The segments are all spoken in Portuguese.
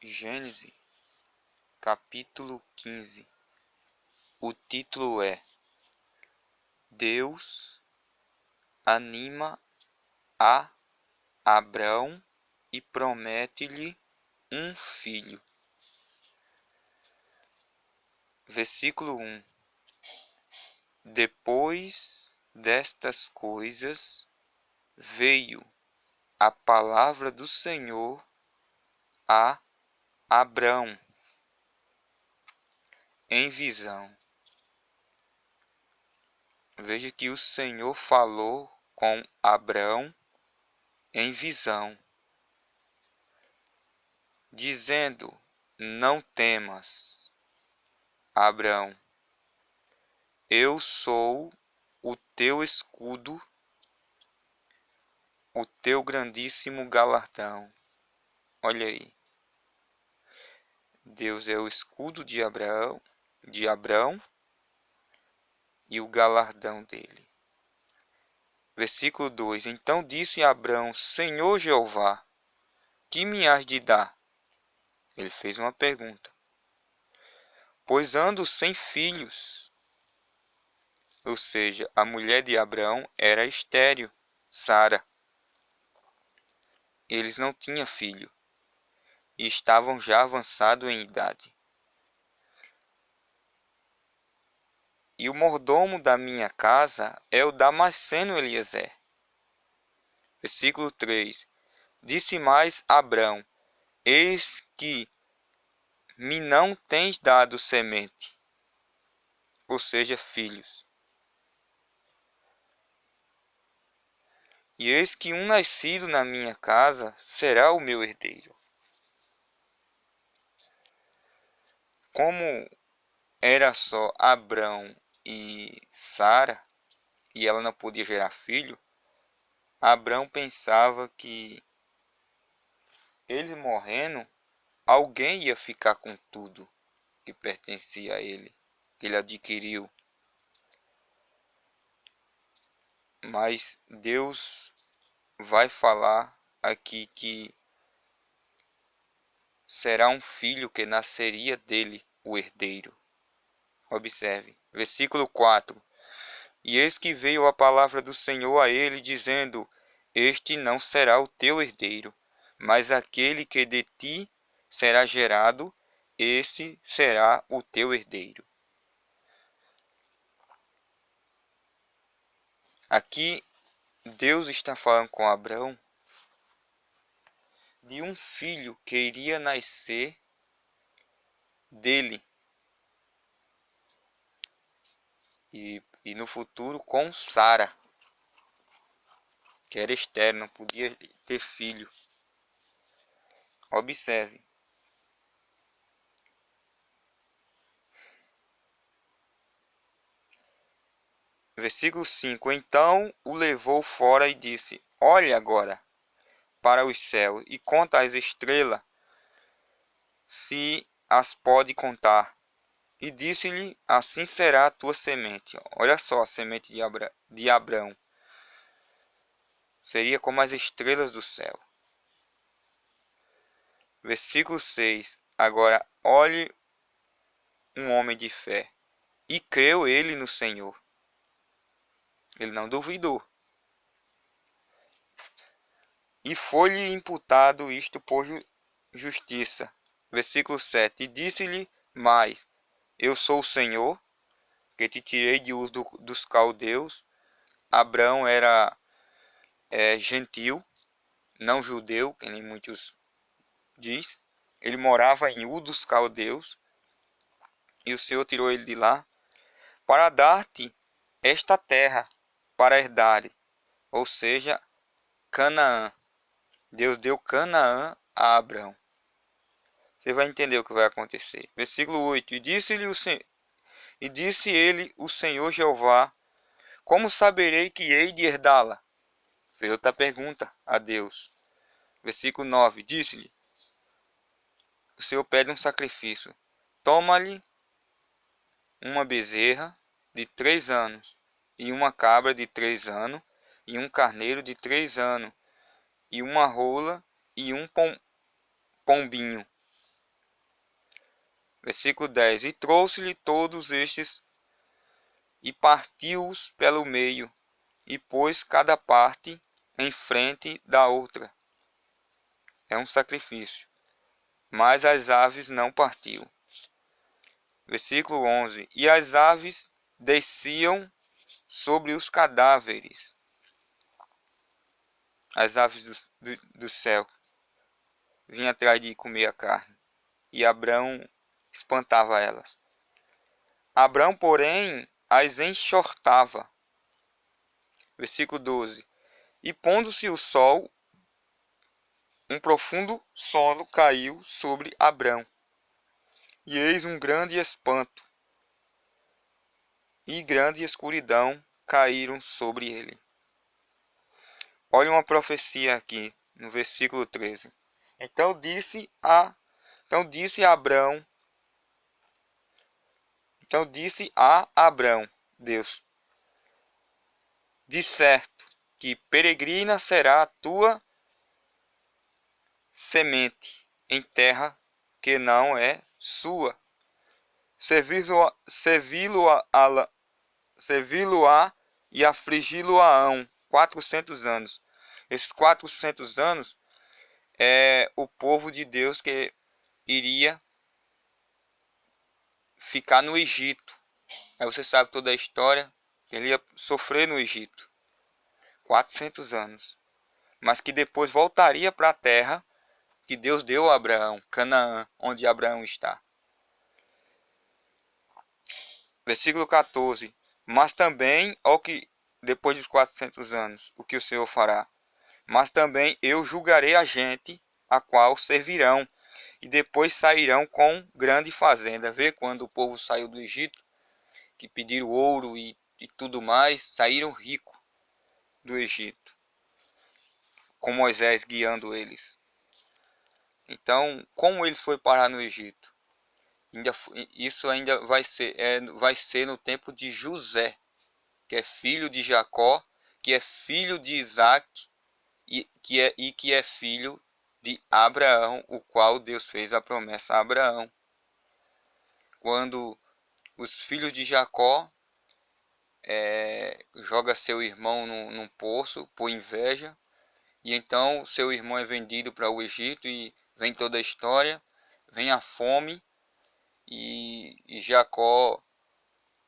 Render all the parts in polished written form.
Gênesis, capítulo 15. O título é Deus anima a Abrão e promete-lhe um filho. Versículo 1. Depois destas coisas veio a palavra do Senhor a Abrão em visão. Veja que o Senhor falou com Abrão em visão, dizendo: não temas, Abrão, eu sou o teu escudo, o teu grandíssimo galardão. Olha aí, Deus é o escudo de Abrão e o galardão dele. Versículo 2. Então disse Abrão: Senhor Jeová, que me hás de dar? Ele fez uma pergunta. Pois ando sem filhos. Ou seja, a mulher de Abrão era estéril, Sara. Eles não tinham filho e estavam já avançados em idade. E o mordomo da minha casa é o Damasceno Eliezer. Versículo 3. Disse mais Abrão: eis que me não tens dado semente, ou seja, filhos. E eis que um nascido na minha casa será o meu herdeiro. Como era só Abrão e Sara, e ela não podia gerar filho, Abrão pensava que ele morrendo, alguém ia ficar com tudo que pertencia a ele, que ele adquiriu. Mas Deus vai falar aqui que será um filho que nasceria dele, o herdeiro. Observe, versículo 4. E eis que veio a palavra do Senhor a ele, dizendo: este não será o teu herdeiro, mas aquele que de ti será gerado, esse será o teu herdeiro. Aqui Deus está falando com Abrão de um filho que iria nascer dele e no futuro com Sara, que era estéril, não podia ter filho. Observe. Versículo 5. Então o levou fora e disse: olha agora para os céus e conta as estrelas, se as pode contar. E disse-lhe: assim será a tua semente. Olha só, a semente de Abrão seria como as estrelas do céu. Versículo 6. Agora olhe um homem de fé. E creu ele no Senhor. Ele não duvidou. E foi-lhe imputado isto por justiça. Versículo 7. E disse-lhe mais: eu sou o Senhor, que te tirei de Ur dos caldeus. Abrão era gentil, não judeu, que nem muitos diz. Ele morava em Ur dos caldeus. E o Senhor tirou ele de lá para dar-te esta terra para herdar, ou seja, Canaã. Deus deu Canaã a Abrão. Você vai entender o que vai acontecer. Versículo 8. E disse ele, o Senhor Jeová: como saberei que hei de herdá-la? Fez outra pergunta a Deus. Versículo 9. Disse-lhe: o Senhor pede um sacrifício. Toma-lhe uma bezerra de 3 anos, e uma cabra de 3 anos, e um carneiro de 3 anos, e uma rola, e um pombinho. Versículo 10. E trouxe-lhe todos estes e partiu-os pelo meio, e pôs cada parte em frente da outra. É um sacrifício. Mas as aves não partiu. Versículo 11. E as aves desciam sobre os cadáveres. As aves do céu vinham atrás de comer a carne. E Abrão espantava elas. Abrão, porém, as enxortava. Versículo 12. E pondo-se o sol, um profundo sono caiu sobre Abrão. E eis um grande espanto, e grande escuridão caíram sobre ele. Olha uma profecia aqui, no versículo 13. Então disse a Abrão, Deus, de certo que peregrina será a tua semente em terra que não é sua. Servi-lo-á e afligi-lo-ão 400 anos. Esses 400 anos é o povo de Deus que iria ficar no Egito. Aí você sabe toda a história. Ele ia sofrer no Egito 400 anos. Mas que depois voltaria para a terra que Deus deu a Abraão, Canaã, onde Abraão está. Versículo 14. Mas também, ó que depois dos 400 anos, o que o Senhor fará? Mas também eu julgarei a gente, a qual servirão, e depois sairão com grande fazenda. Vê quando o povo saiu do Egito, que pediram ouro e tudo mais, saíram ricos do Egito, com Moisés guiando eles. Então, como eles foram parar no Egito? Isso ainda vai ser no tempo de José, que é filho de Jacó, que é filho de Isaac e que é filho de Abraão, o qual Deus fez a promessa a Abraão. Quando os filhos de Jacó joga seu irmão num poço por inveja, e então seu irmão é vendido para o Egito e vem toda a história, vem a fome e Jacó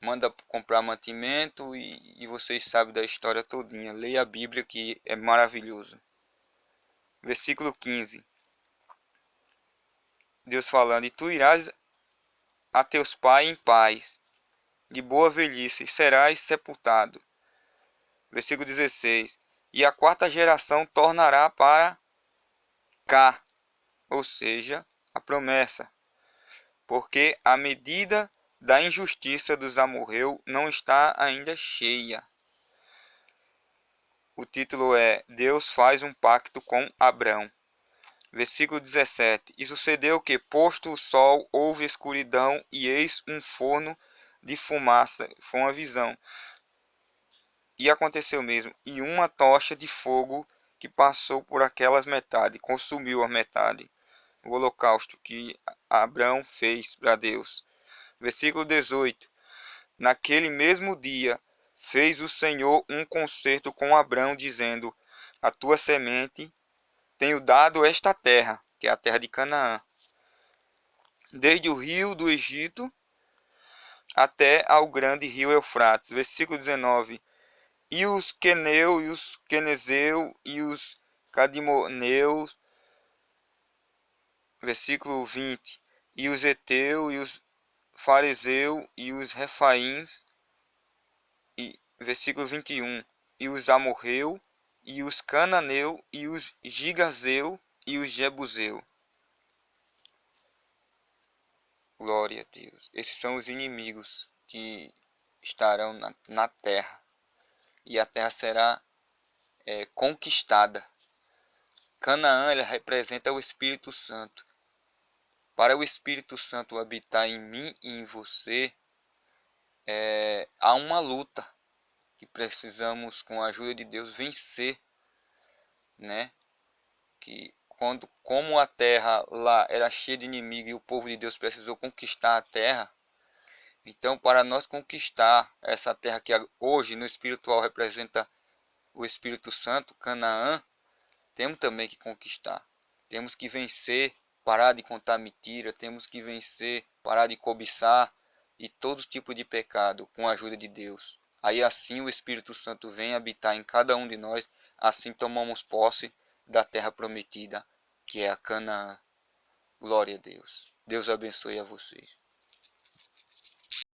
manda comprar mantimento e vocês sabem da história todinha. Leia a Bíblia que é maravilhoso. Versículo 15. Deus falando: E tu irás a teus pais em paz, de boa velhice, serás sepultado. Versículo 16. E a quarta geração tornará para cá, ou seja, a promessa, porque a medida da injustiça dos amorreus não está ainda cheia. O título é Deus faz um pacto com Abrão. Versículo 17. E sucedeu que, posto o sol, houve escuridão, e eis um forno de fumaça. Foi uma visão. E aconteceu mesmo. E uma tocha de fogo que passou por aquelas metades, consumiu a metade. O holocausto que Abrão fez para Deus. Versículo 18. Naquele mesmo dia fez o Senhor um concerto com Abrão, dizendo: A tua semente tenho dado esta terra, que é a terra de Canaã, desde o rio do Egito até ao grande rio Eufrates. Versículo 19. E os queneus, e os quenezeus, e os cadimoneus. Versículo 20. E os heteus, e os fariseus, e os refaíns. E versículo 21. E os amorreus, e os cananeus, e os gigazeus, e os jebuseus. Glória a Deus. Esses são os inimigos que estarão na terra. E a terra será conquistada. Canaã, ela representa o Espírito Santo. Para o Espírito Santo habitar em mim e em você, há uma luta que precisamos, com a ajuda de Deus, vencer, né? Que como a terra lá era cheia de inimigos e o povo de Deus precisou conquistar a terra, então para nós conquistar essa terra que hoje no espiritual representa o Espírito Santo, Canaã, temos também que conquistar. Temos que vencer, parar de contar mentira, temos que vencer, parar de cobiçar e todo tipo de pecado com a ajuda de Deus. Aí assim o Espírito Santo vem habitar em cada um de nós, assim tomamos posse da terra prometida, que é a Canaã. Glória a Deus. Deus abençoe a vocês.